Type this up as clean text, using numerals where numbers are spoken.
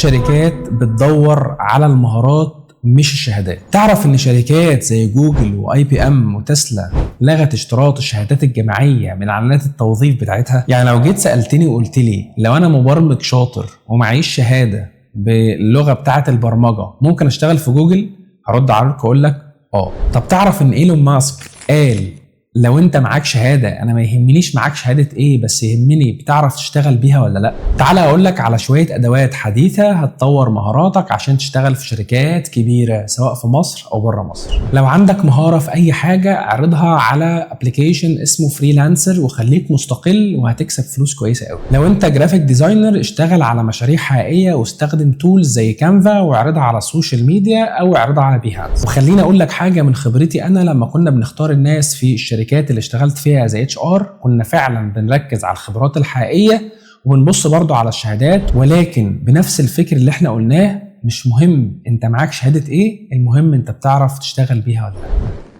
الشركات بتدور على المهارات مش الشهادات. تعرف ان شركات زي جوجل واي بي ام وتسلا لغت اشتراط الشهادات الجامعيه من اعلانات التوظيف بتاعتها؟ يعني لو جيت سالتني وقلت لي لو انا مبرمج شاطر ومعيش شهاده باللغه بتاعه البرمجه ممكن اشتغل في جوجل؟ هرد عليك واقول لك طب تعرف ان ايلون ماسك قال لو انت معاك شهاده انا ما يهمنيش معاك شهاده ايه، بس يهمني بتعرف تشتغل بيها ولا لا. تعال اقول لك على شويه ادوات حديثه هتطور مهاراتك عشان تشتغل في شركات كبيره سواء في مصر او بره مصر. لو عندك مهاره في اي حاجه اعرضها على ابلكيشن اسمه فريلانسر وخليك مستقل وهتكسب فلوس كويسه قوي. لو انت جرافيك ديزاينر اشتغل على مشاريع حقيقيه واستخدم تولز زي كانفا واعرضها على السوشيال ميديا او اعرضها على بيهانس. وخليني اقول لك حاجه من خبرتي انا، لما كنا بنختار الناس في الشركات اللي اشتغلت فيها زي HR كنا فعلا بنركز على الخبرات الحقيقيه وبنبص برضو على الشهادات، ولكن بنفس الفكر اللي احنا قلناه، مش مهم انت معاك شهاده ايه، المهم انت بتعرف تشتغل بيها ولا لا.